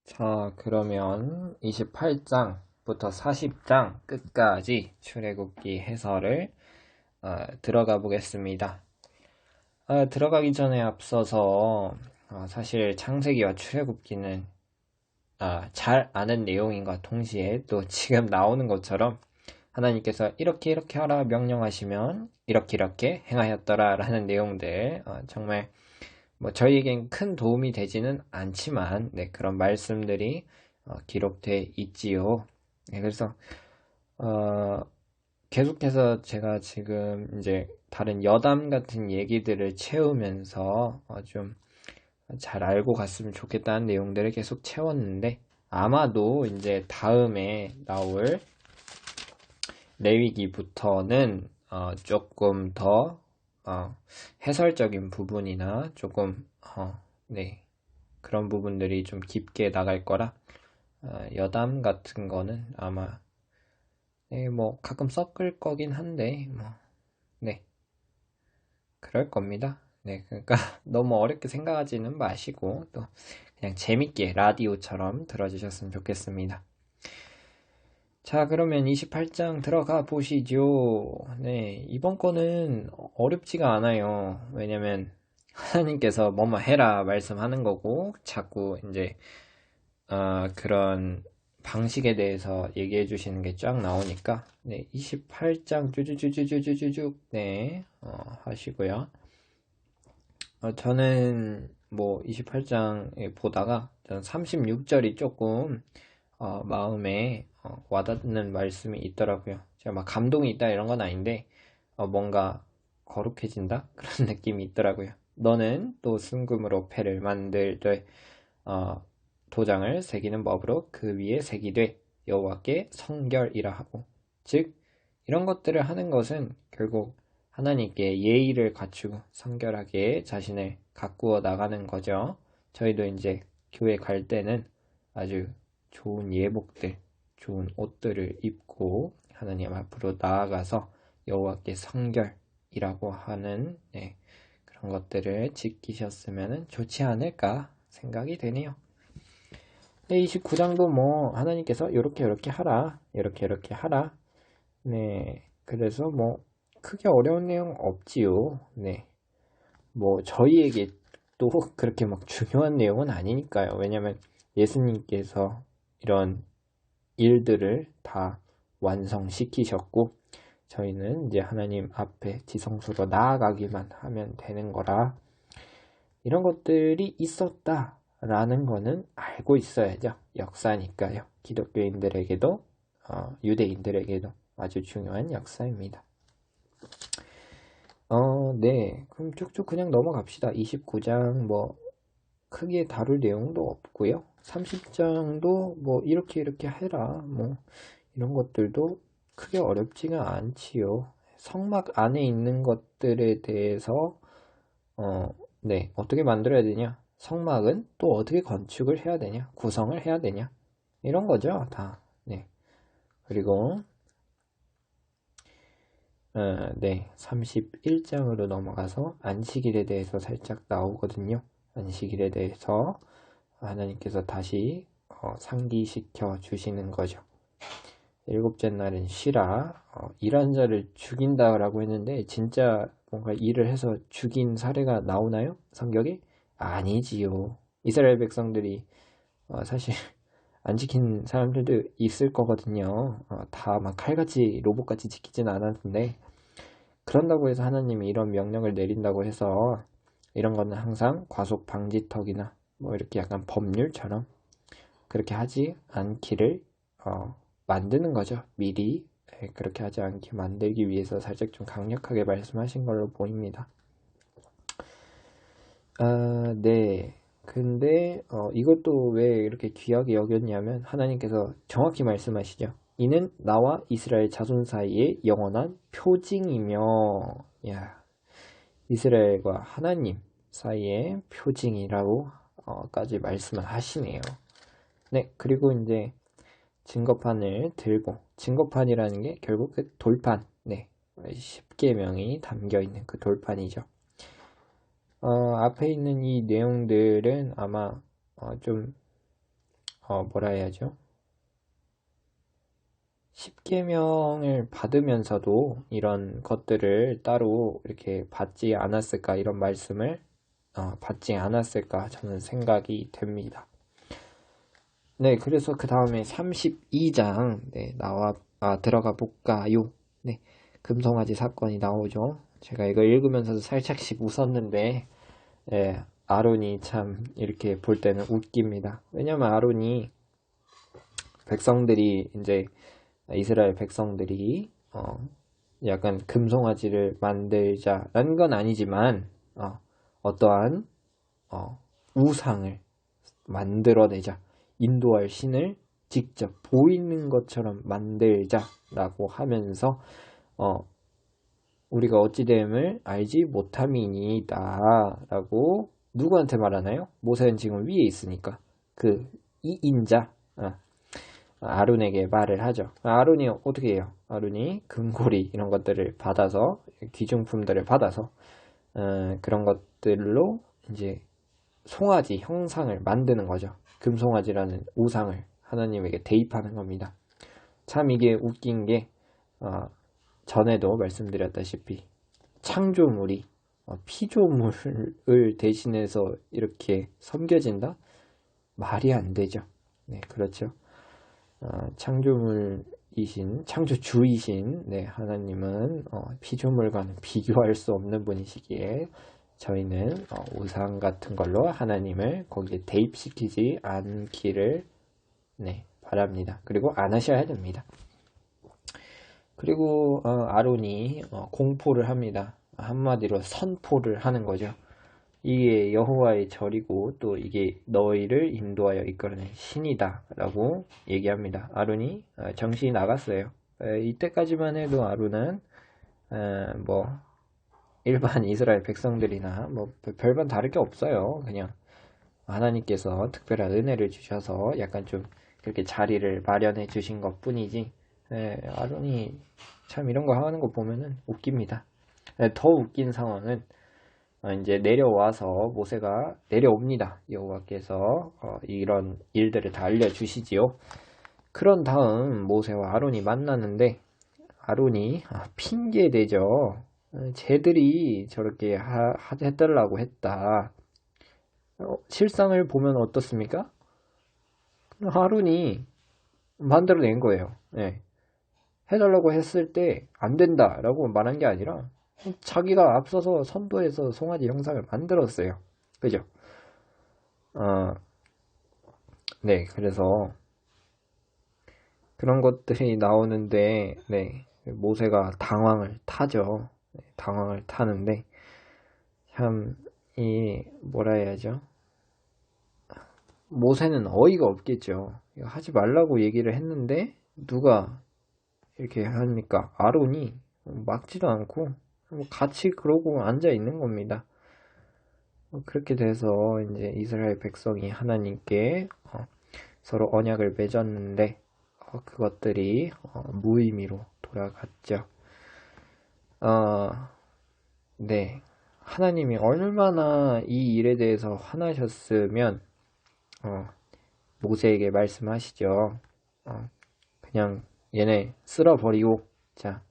자, 그러면 28장부터 40장 끝까지 출애굽기 해설을 들어가 보겠습니다. 들어가기 전에 앞서서 사실 창세기와 출애굽기는 잘 아는 내용인과 동시에 또 지금 나오는 것처럼 하나님께서 이렇게 이렇게 하라 명령하시면 이렇게 이렇게 행하였더라 라는 내용들 정말 뭐 저희에겐 큰 도움이 되지는 않지만 그런 말씀들이 기록돼 있지요. 그래서 계속해서 제가 지금 이제 다른 여담 같은 얘기들을 채우면서 좀 잘 알고 갔으면 좋겠다는 내용들을 계속 채웠는데 아마도 이제 다음에 나올 레위기부터는 조금 더 해설적인 부분이나 조금 그런 부분들이 좀 깊게 나갈 거라 여담 같은 거는 아마 뭐 가끔 섞을 거긴 한데 그럴 겁니다. 그러니까 너무 어렵게 생각하지는 마시고 또 그냥 재밌게 라디오처럼 들어주셨으면 좋겠습니다. 자, 그러면 28장 들어가 보시죠. 이번 거는 어렵지가 않아요. 왜냐면 하나님께서 뭐뭐 해라 말씀하는 거고 자꾸 이제 그런 방식에 대해서 얘기해 주시는 게 쫙 나오니까 28장 쭈쭈쭈쭈쭈쭈쭉 하시고요. 저는 뭐 28장 보다가 36절이 조금 마음에 와닿는 말씀이 있더라고요. 제가 막 감동이 있다 이런 건 아닌데 뭔가 거룩해진다 그런 느낌이 있더라고요. 너는 또 순금으로 패를 만들되 도장을 새기는 법으로 그 위에 새기되 여호와께 성결이라 하고, 즉 이런 것들을 하는 것은 결국 하나님께 예의를 갖추고 성결하게 자신을 가꾸어 나가는 거죠. 저희도 이제 교회 갈 때는 아주 좋은 예복들, 좋은 옷들을 입고 하나님 앞으로 나아가서 여호와께 성결이라고 하는 그런 것들을 지키셨으면 좋지 않을까 생각이 되네요. 29장도 뭐 하나님께서 이렇게 이렇게 하라, 이렇게 이렇게 하라. 그래서 뭐 크게 어려운 내용 없지요. 뭐 저희에게 또 그렇게 막 중요한 내용은 아니니까요. 왜냐면 예수님께서 이런 일들을 다 완성시키셨고 저희는 이제 하나님 앞에 지성소로 나아가기만 하면 되는 거라 이런 것들이 있었다라는 거는 알고 있어야죠. 역사니까요. 기독교인들에게도 유대인들에게도 아주 중요한 역사입니다. 그럼 쭉쭉 그냥 넘어갑시다. 29장 뭐 크게 다룰 내용도 없고요. 30장도 뭐 이렇게 이렇게 해라 뭐 이런 것들도 크게 어렵지가 않지요. 성막 안에 있는 것들에 대해서 어떻게 만들어야 되냐, 성막은 또 어떻게 건축을 해야 되냐, 구성을 해야 되냐, 이런 거죠 다. 그리고 31장으로 넘어가서 안식일에 대해서 살짝 나오거든요. 안식일에 대해서 하나님께서 다시 상기시켜 주시는 거죠. 일곱째 날은 쉬라. 일한 자를 죽인다라고 했는데 진짜 뭔가 일을 해서 죽인 사례가 나오나요? 성경에? 아니지요. 이스라엘 백성들이 사실 안 지킨 사람들도 있을 거거든요. 다 막 칼같이 로봇같이 지키진 않았는데 그런다고 해서 하나님이 이런 명령을 내린다고 해서 이런 거는 항상 과속 방지턱이나 뭐 이렇게 약간 법률처럼 그렇게 하지 않기를 만드는 거죠. 미리 그렇게 하지 않게 만들기 위해서 살짝 좀 강력하게 말씀하신 걸로 보입니다. 근데 이것도 왜 이렇게 귀하게 여겼냐면 하나님께서 정확히 말씀하시죠. 이는 나와 이스라엘 자손 사이의 영원한 표징이며, 이스라엘과 하나님 사이의 표징이라고 까지 말씀을 하시네요. 그리고 이제 증거판을 들고, 증거판이라는 게 결국 그 돌판, 10계명이 담겨있는 그 돌판이죠. 앞에 있는 이 내용들은 아마 좀 뭐라 해야죠? 십계명을 받으면서도 이런 것들을 따로 이렇게 받지 않았을까, 이런 말씀을 받지 않았을까 저는 생각이 됩니다. 네, 그래서 그 다음에 32장 들어가 볼까요? 네, 금송아지 사건이 나오죠. 제가 이거 읽으면서도 살짝씩 웃었는데, 아론이 참 이렇게 볼 때는 웃깁니다. 왜냐면 아론이 백성들이 이제 이스라엘 백성들이 약간 금송아지를 만들자라는 건 아니지만 어떠한 우상을 만들어내자, 인도할 신을 직접 보이는 것처럼 만들자라고 하면서 우리가 어찌됨을 알지 못함이니이다 라고 누구한테 말하나요? 모세는 지금 위에 있으니까 그 이인자 아론에게 말을 하죠. 아론이 어떻게 해요? 아론이 금고리 이런 것들을 받아서, 귀중품들을 받아서 그런 것들로 이제 송아지 형상을 만드는 거죠. 금송아지라는 우상을 하나님에게 대입하는 겁니다. 참 이게 웃긴 게 전에도 말씀드렸다시피 창조물이 피조물을 대신해서 이렇게 섬겨진다? 말이 안 되죠. 네, 그렇죠. 창조주이신 하나님은 피조물과는 비교할 수 없는 분이시기에 저희는 우상 같은 걸로 하나님을 거기에 대입시키지 않기를 바랍니다. 그리고 안 하셔야 됩니다. 그리고 아론이 공포를 합니다. 한마디로 선포를 하는 거죠. 이게 여호와의 절이고 또 이게 너희를 인도하여 이끌어낸 신이다 라고 얘기합니다. 아론이 정신이 나갔어요. 이때까지만 해도 아론은 뭐 일반 이스라엘 백성들이나 뭐 별반 다를 게 없어요. 그냥 하나님께서 특별한 은혜를 주셔서 약간 좀 그렇게 자리를 마련해 주신 것 뿐이지, 아론이 참 이런 거 하는 거 보면은 웃깁니다. 더 웃긴 상황은 이제 내려와서 모세가 내려옵니다. 여호와께서 이런 일들을 다 알려주시지요. 그런 다음 모세와 아론이 만나는데 아론이 핑계대죠. 쟤들이 저렇게 해달라고 했다. 실상을 보면 어떻습니까? 아론이 만들어낸 거예요. 네. 해달라고 했을 때 안 된다라고 말한 게 아니라 자기가 앞서서 선도해서 송아지 형상을 만들었어요. 그죠? 네, 그래서 그런 것들이 나오는데, 모세가 당황을 타죠. 당황을 타는데, 참, 뭐라 해야죠? 모세는 어이가 없겠죠. 하지 말라고 얘기를 했는데, 누가 이렇게 합니까? 아론이 막지도 않고, 같이 그러고 앉아 있는 겁니다. 그렇게 돼서 이제 이스라엘 백성이 하나님께 서로 언약을 맺었는데 그것들이 무의미로 돌아갔죠. 네, 하나님이 얼마나 이 일에 대해서 화나셨으면 모세에게 말씀하시죠. 그냥 얘네 쓸어버리고 자,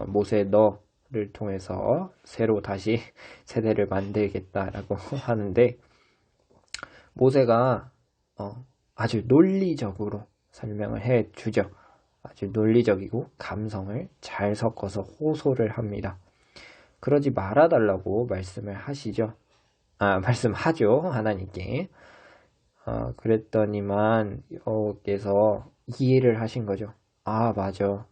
모세 너를 통해서 새로 다시 세대를 만들겠다라고 하는데 모세가 아주 논리적으로 설명을 해주죠. 아주 논리적이고 감성을 잘 섞어서 호소를 합니다. 그러지 말아달라고 말씀을 하시죠. 말씀하죠. 하나님께. 그랬더니만 여호와께서 이해를 하신 거죠. 맞아.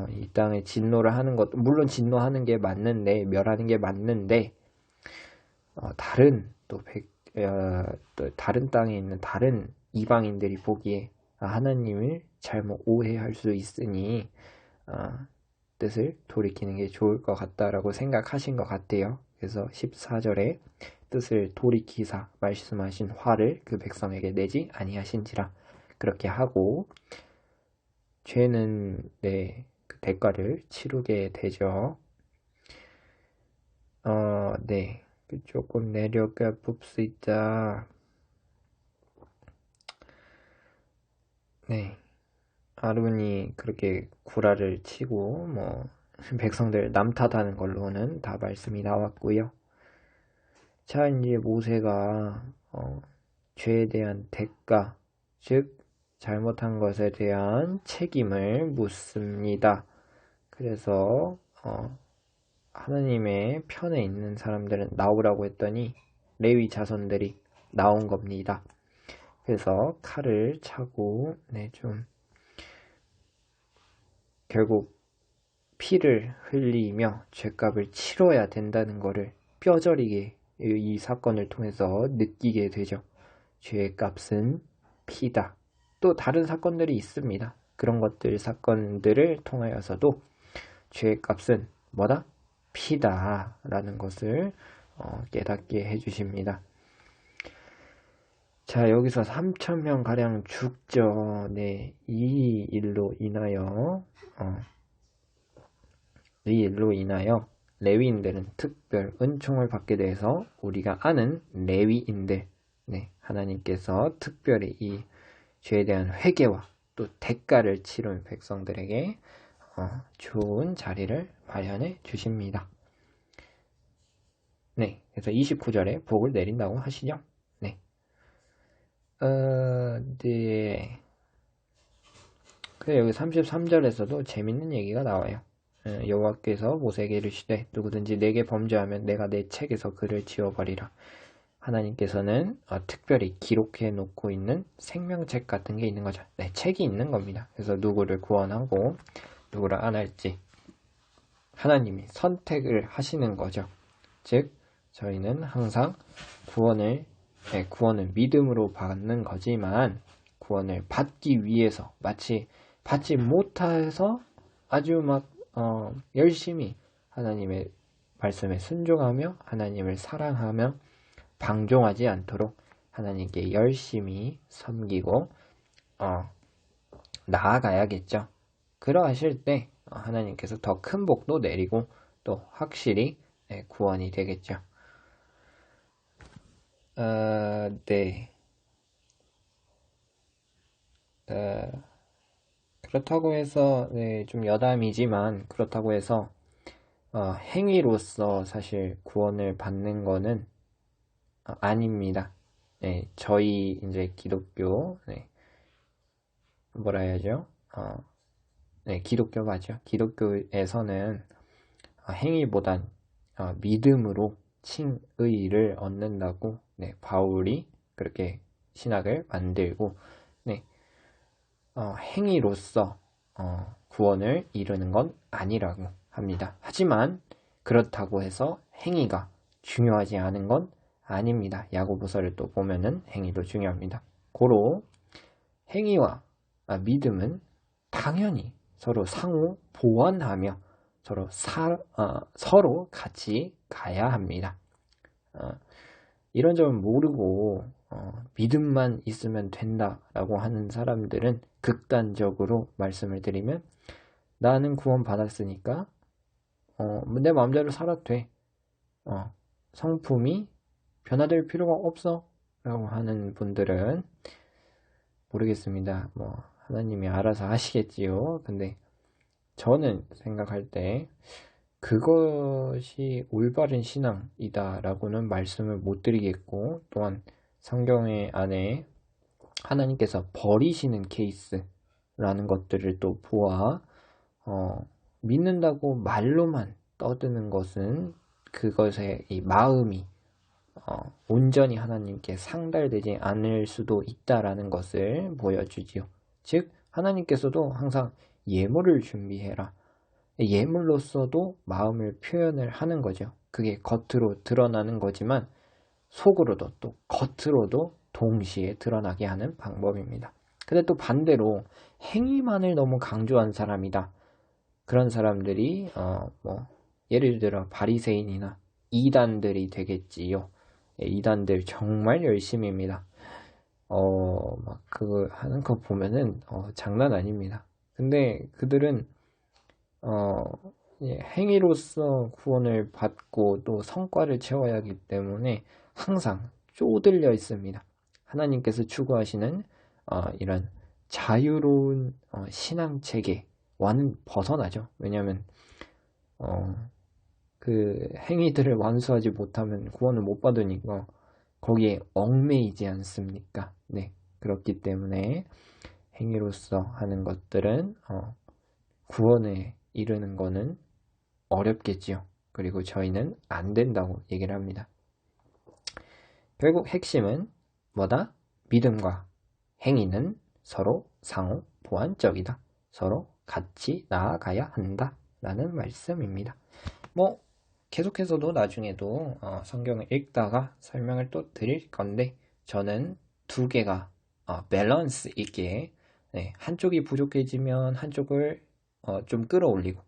이 땅에 진노를 하는 것도 물론 진노하는 게 맞는데 멸하는 게 맞는데 다른 또 다른 땅에 있는 다른 이방인들이 보기에 하나님을 잘못 오해할 수 있으니 뜻을 돌이키는 게 좋을 것 같다라고 생각하신 것 같아요. 그래서 14절에 뜻을 돌이키사 말씀하신 화를 그 백성에게 내지 아니하신지라 그렇게 하고 죄는 그 대가를 치르게 되죠. 네. 조금 내려가 봅시다. 네, 아론이 그렇게 구라를 치고 뭐 백성들 남탓하는 걸로는 다 말씀이 나왔고요. 자, 이제 모세가 죄에 대한 대가, 즉 잘못한 것에 대한 책임을 묻습니다. 그래서 하나님의 편에 있는 사람들은 나오라고 했더니 레위 자손들이 나온 겁니다. 그래서 칼을 차고 좀 결국 피를 흘리며 죄값을 치러야 된다는 것을 뼈저리게 이 사건을 통해서 느끼게 되죠. 죄의 값은 피다. 또 다른 사건들이 있습니다. 그런 사건들을 통하여서도 죄의 값은 뭐다? 피다 라는 것을 깨닫게 해주십니다. 자, 여기서 3,000명 가량 죽죠. 네, 이 일로 인하여 레위인들은 특별 은총을 받게 돼서 우리가 아는 레위인들, 하나님께서 특별히 이 죄에 대한 회개와 또 대가를 치른 백성들에게 좋은 자리를 마련해 주십니다. 네, 그래서 29절에 복을 내린다고 하시죠. 네. 네. 그래, 여기 33절에서도 재밌는 얘기가 나와요. 여호와께서 모세에게 이르시되 누구든지 내게 범죄하면 내가 내 책에서 그를 지워버리라. 하나님께서는 특별히 기록해 놓고 있는 생명책 같은 게 있는 거죠. 네, 책이 있는 겁니다. 그래서 누구를 구원하고 누구를 안 할지 하나님이 선택을 하시는 거죠. 즉 저희는 항상 구원을 믿음으로 받는 거지만 구원을 받기 위해서 마치 받지 못해서 아주 막 열심히 하나님의 말씀에 순종하며 하나님을 사랑하며 방종하지 않도록 하나님께 열심히 섬기고 나아가야겠죠. 그러하실 때 하나님께서 더 큰 복도 내리고 또 확실히 구원이 되겠죠. 네. 그렇다고 해서 좀 여담이지만 그렇다고 해서 행위로서 사실 구원을 받는 거는 아닙니다. 저희 이제 기독교 뭐라 해야죠? 기독교 맞죠? 기독교에서는 행위보단 믿음으로 칭의를 얻는다고 바울이 그렇게 신학을 만들고 행위로서 구원을 이루는 건 아니라고 합니다. 하지만 그렇다고 해서 행위가 중요하지 않은 건 아닙니다. 야고보서를 또 보면은 행위도 중요합니다. 고로 행위와 믿음은 당연히 서로 상호 보완하며 서로 같이 가야 합니다. 이런 점을 모르고 믿음만 있으면 된다라고 하는 사람들은 극단적으로 말씀을 드리면 나는 구원 받았으니까 내 마음대로 살아도 돼. 성품이 변화될 필요가 없어 라고 하는 분들은 모르겠습니다. 뭐 하나님이 알아서 하시겠지요. 근데 저는 생각할 때 그것이 올바른 신앙이다 라고는 말씀을 못 드리겠고 또한 성경의 안에 하나님께서 버리시는 케이스라는 것들을 또 보아 믿는다고 말로만 떠드는 것은 그것의 이 마음이 온전히 하나님께 상달되지 않을 수도 있다라는 것을 보여주지요. 즉 하나님께서도 항상 예물을 준비해라. 예물로서도 마음을 표현을 하는 거죠. 그게 겉으로 드러나는 거지만 속으로도 또 겉으로도 동시에 드러나게 하는 방법입니다. 근데 또 반대로 행위만을 너무 강조한 사람이다. 그런 사람들이 예를 들어 바리새인이나 이단들이 되겠지요. 이단들 정말 열심입니다. 막 그거 하는 거 보면은 장난 아닙니다. 근데 그들은 행위로서 구원을 받고 또 성과를 채워야 하기 때문에 항상 쪼들려 있습니다. 하나님께서 추구하시는 이런 자유로운 신앙 체계와는 벗어나죠. 왜냐하면 그 행위들을 완수하지 못하면 구원을 못 받으니까 거기에 얽매이지 않습니까? 네, 그렇기 때문에 행위로서 하는 것들은 구원에 이르는 거는 어렵겠지요. 그리고 저희는 안 된다고 얘기를 합니다. 결국 핵심은 뭐다? 믿음과 행위는 서로 상호 보완적이다. 서로 같이 나아가야 한다. 라는 말씀입니다. 뭐 계속해서도 나중에도 성경을 읽다가 설명을 또 드릴 건데 저는 두 개가 밸런스 있게 한쪽이 부족해지면 한쪽을 좀 끌어올리고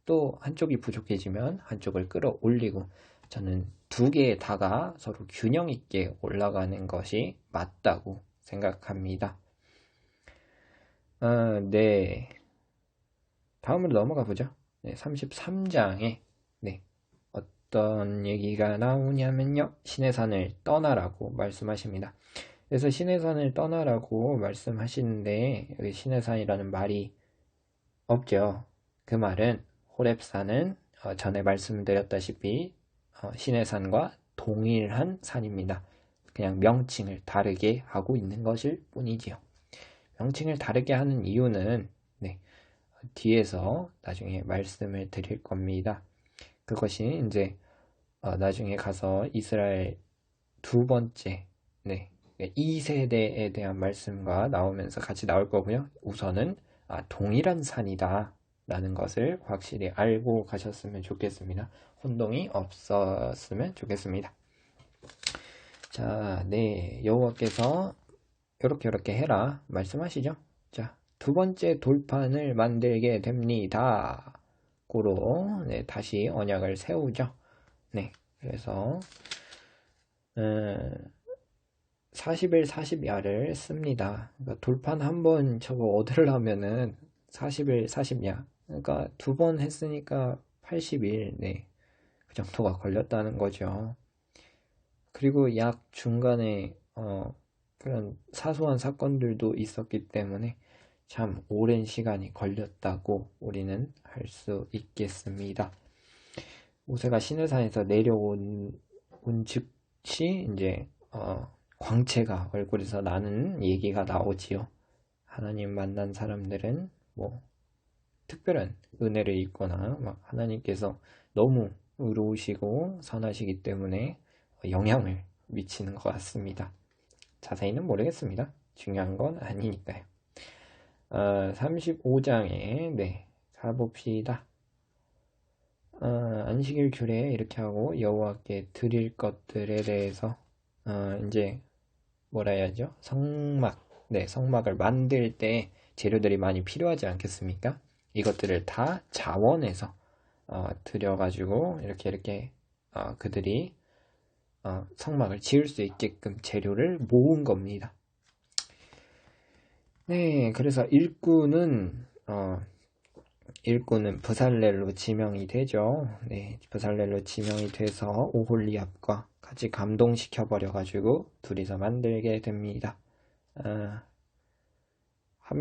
또 한쪽이 부족해지면 한쪽을 끌어올리고 저는 두 개의 다가 서로 균형 있게 올라가는 것이 맞다고 생각합니다. 네. 다음으로 넘어가 보죠. 33장에 어떤 얘기가 나오냐면요. 시내산을 떠나라고 말씀하십니다. 그래서 시내산을 떠나라고 말씀하시는데 여기 시내산이라는 말이 없죠. 그 말은 호렙산은 전에 말씀드렸다시피 시내산과 동일한 산입니다. 그냥 명칭을 다르게 하고 있는 것일 뿐이지요. 명칭을 다르게 하는 이유는 뒤에서 나중에 말씀을 드릴 겁니다. 그것이 이제 나중에 가서 이스라엘 두 번째 2세대에 대한 말씀과 나오면서 같이 나올 거고요. 우선은 동일한 산이다 라는 것을 확실히 알고 가셨으면 좋겠습니다. 혼동이 없었으면 좋겠습니다. 자, 여호와께서 이렇게 해라 말씀하시죠. 자, 두 번째 돌판을 만들게 됩니다. 고로 다시 언약을 세우죠. 그래서 40일 40야를 씁니다. 그러니까 돌판 한 번 저거 얻으려면은 40일 40야. 그러니까 두 번 했으니까 80일 그 정도가 걸렸다는 거죠. 그리고 약 중간에 그런 사소한 사건들도 있었기 때문에 참 오랜 시간이 걸렸다고 우리는 할 수 있겠습니다. 모세가 시내산에서 내려온 즉시 이제 광채가 얼굴에서 나는 얘기가 나오지요. 하나님 만난 사람들은 뭐 특별한 은혜를 입거나 막 하나님께서 너무 의로우시고 선하시기 때문에 영향을 미치는 것 같습니다. 자세히는 모르겠습니다. 중요한 건 아니니까요. 35장에 가봅시다. 안식일 규례 이렇게 하고 여호와께 드릴 것들에 대해서 이제 뭐라 해야죠? 성막을 만들 때 재료들이 많이 필요하지 않겠습니까? 이것들을 다 자원해서 들여가지고 이렇게 그들이 성막을 지을 수 있게끔 재료를 모은 겁니다. 그래서 일꾼은 브살렐로 지명이 되죠. 브살렐로 지명이 돼서 오홀리압과 같이 감동시켜버려가지고 둘이서 만들게 됩니다. 한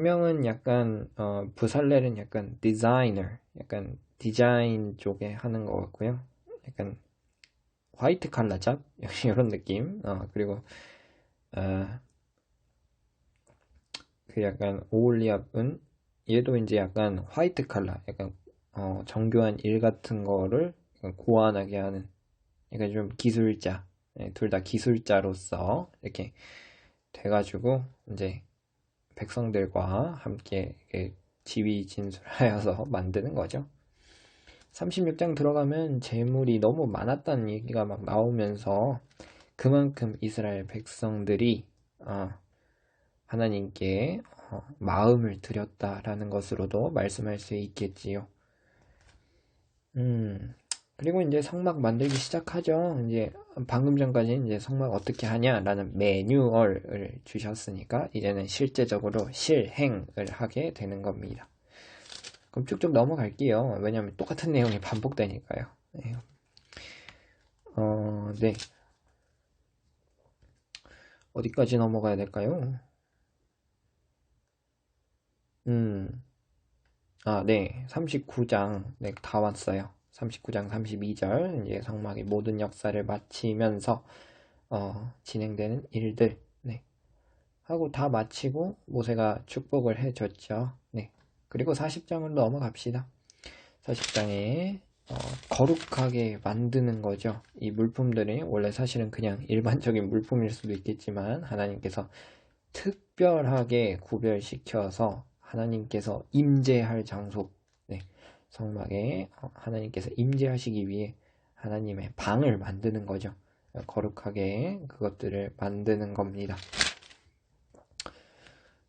명은 약간 브살렐은 약간 약간 디자인 쪽에 하는 것 같고요. 약간 화이트 칼라 잡 이런 느낌. 그리고 그 약간 오홀리압은 얘도 이제 약간 화이트 칼라, 약간 정교한 일 같은 거를 고안하게 하는 약간 좀 기술자, 둘 다 기술자로서 이렇게 돼가지고 이제 백성들과 함께 지휘진술하여서 만드는 거죠. 36장 들어가면 재물이 너무 많았다는 얘기가 막 나오면서 그만큼 이스라엘 백성들이 하나님께 마음을 들였다라는 것으로도 말씀할 수 있겠지요. 그리고 이제 성막 만들기 시작하죠. 이제 방금 전까지 이제 성막 어떻게 하냐라는 매뉴얼을 주셨으니까 이제는 실제적으로 실행을 하게 되는 겁니다. 그럼 쭉쭉 넘어갈게요. 왜냐하면 똑같은 내용이 반복되니까요. 어디까지 넘어가야 될까요? 네, 39장, 네, 다 왔어요. 39장 32절, 이제 성막의 모든 역사를 마치면서, 진행되는 일들, 네, 하고 다 마치고 모세가 축복을 해줬죠. 네, 그리고 40장으로 넘어갑시다. 40장에, 거룩하게 만드는 거죠. 이 물품들이 원래 사실은 그냥 일반적인 물품일 수도 있겠지만, 하나님께서 특별하게 구별시켜서 하나님께서 임재할 장소, 네, 성막에 하나님께서 임재하시기 위해 하나님의 방을 만드는 거죠. 거룩하게 그것들을 만드는 겁니다.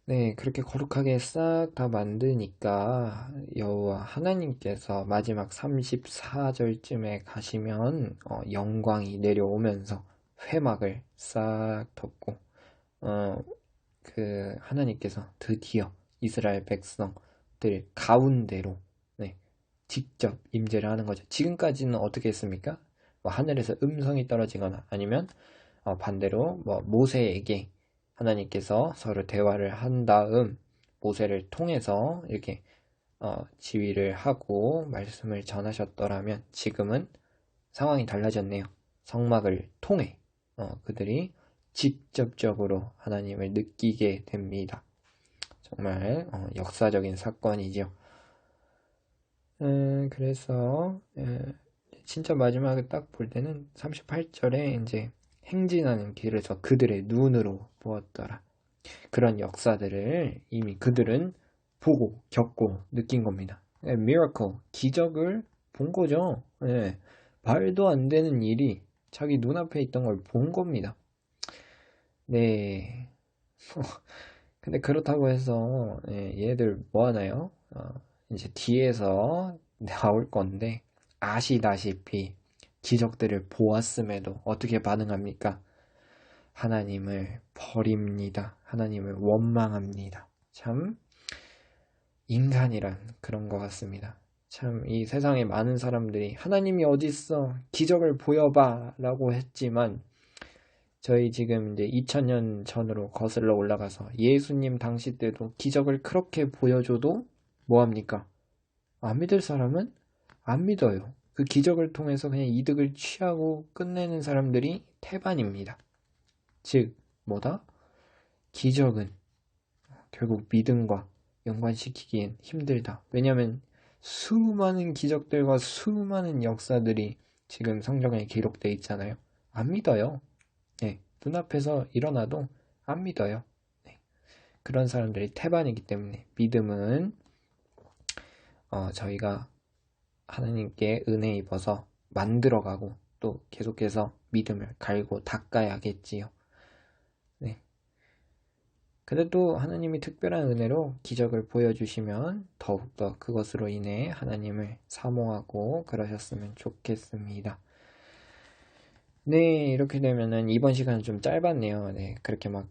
네, 그렇게 거룩하게 싹 다 만드니까 여호와 하나님께서 마지막 34절쯤에 가시면 영광이 내려오면서 회막을 싹 덮고 하나님께서 드디어 이스라엘 백성들 가운데로, 네, 직접 임재를 하는 거죠. 지금까지는 어떻게 했습니까? 뭐 하늘에서 음성이 떨어지거나 아니면 반대로 뭐 모세에게 하나님께서 서로 대화를 한 다음 모세를 통해서 이렇게 지휘를 하고 말씀을 전하셨더라면, 지금은 상황이 달라졌네요. 성막을 통해 그들이 직접적으로 하나님을 느끼게 됩니다. 정말 역사적인 사건이죠. 그래서 진짜 마지막에 딱 볼 때는 38절에 이제 행진하는 길에서 그들의 눈으로 보았더라. 그런 역사들을 이미 그들은 보고 겪고 느낀 겁니다. miracle, 기적을 본 거죠. 말도 안 되는 일이 자기 눈앞에 있던 걸 본 겁니다. 네. 근데 그렇다고 해서 얘들 뭐 하나요? 이제 뒤에서 나올 건데, 아시다시피 기적들을 보았음에도 어떻게 반응합니까? 하나님을 버립니다. 하나님을 원망합니다. 참 인간이란 그런 것 같습니다. 참 이 세상에 많은 사람들이 하나님이 어딨어? 기적을 보여봐 라고 했지만, 저희 지금 이제 2000년 전으로 거슬러 올라가서 예수님 당시 때도 기적을 그렇게 보여줘도 뭐합니까? 안 믿을 사람은 안 믿어요. 그 기적을 통해서 그냥 이득을 취하고 끝내는 사람들이 태반입니다. 즉, 뭐다? 기적은 결국 믿음과 연관시키기엔 힘들다. 왜냐하면 수많은 기적들과 수많은 역사들이 지금 성경에 기록되어 있잖아요. 안 믿어요. 네, 눈앞에서 일어나도 안 믿어요. 네, 그런 사람들이 태반이기 때문에 믿음은 저희가 하나님께 은혜 입어서 만들어가고 또 계속해서 믿음을 갈고 닦아야겠지요. 네. 그래도 하나님이 특별한 은혜로 기적을 보여주시면 더욱더 그것으로 인해 하나님을 사모하고 그러셨으면 좋겠습니다. 네, 이렇게 되면은 이번 시간은 좀 짧았네요. 네, 그렇게 막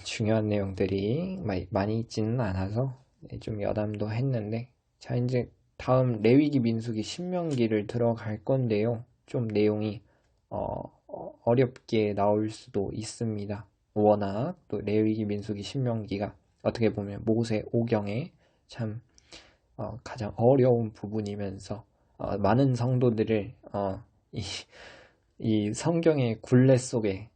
중요한 내용들이 많이 있지는 않아서 좀 여담도 했는데, 자, 이제 다음 레위기, 민수기, 신명기를 들어갈 건데요. 좀 내용이 어렵게 나올 수도 있습니다. 워낙 또 레위기, 민수기, 신명기가 어떻게 보면 모세 오경의 참 가장 어려운 부분이면서 많은 성도들을 이, 이 성경의 굴레 속에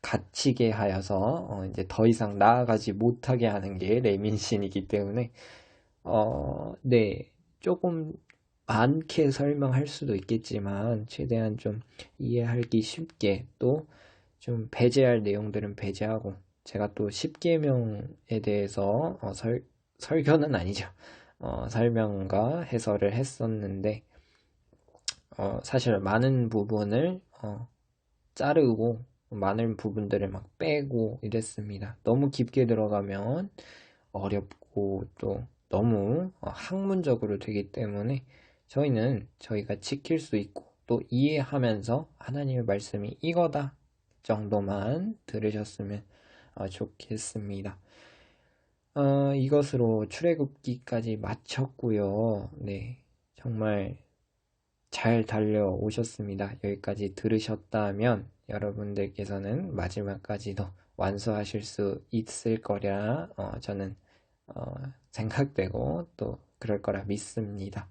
갇히게 하여서 이제 더 이상 나아가지 못하게 하는 게 레민신이기 때문에 네, 조금 많게 설명할 수도 있겠지만 최대한 좀 이해하기 쉽게, 또 좀 배제할 내용들은 배제하고, 제가 또 10계명에 대해서 설교는 아니죠. 설명과 해설을 했었는데 사실 많은 부분을 자르고 많은 부분들을 막 빼고 이랬습니다. 너무 깊게 들어가면 어렵고 또 너무 학문적으로 되기 때문에 저희는 저희가 지킬 수 있고 또 이해하면서 하나님의 말씀이 이거다 정도만 들으셨으면 좋겠습니다. 이것으로 출애굽기까지 마쳤고요. 네, 정말 잘 달려오셨습니다. 여기까지 들으셨다면 여러분들께서는 마지막까지도 완수하실 수 있을 거라 저는 생각되고 또 그럴 거라 믿습니다.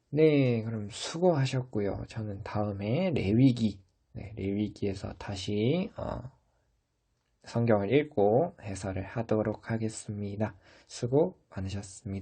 네, 그럼 수고하셨고요. 저는 다음에 레위기, 네, 레위기에서 다시 성경을 읽고 해설을 하도록 하겠습니다. 수고 많으셨습니다.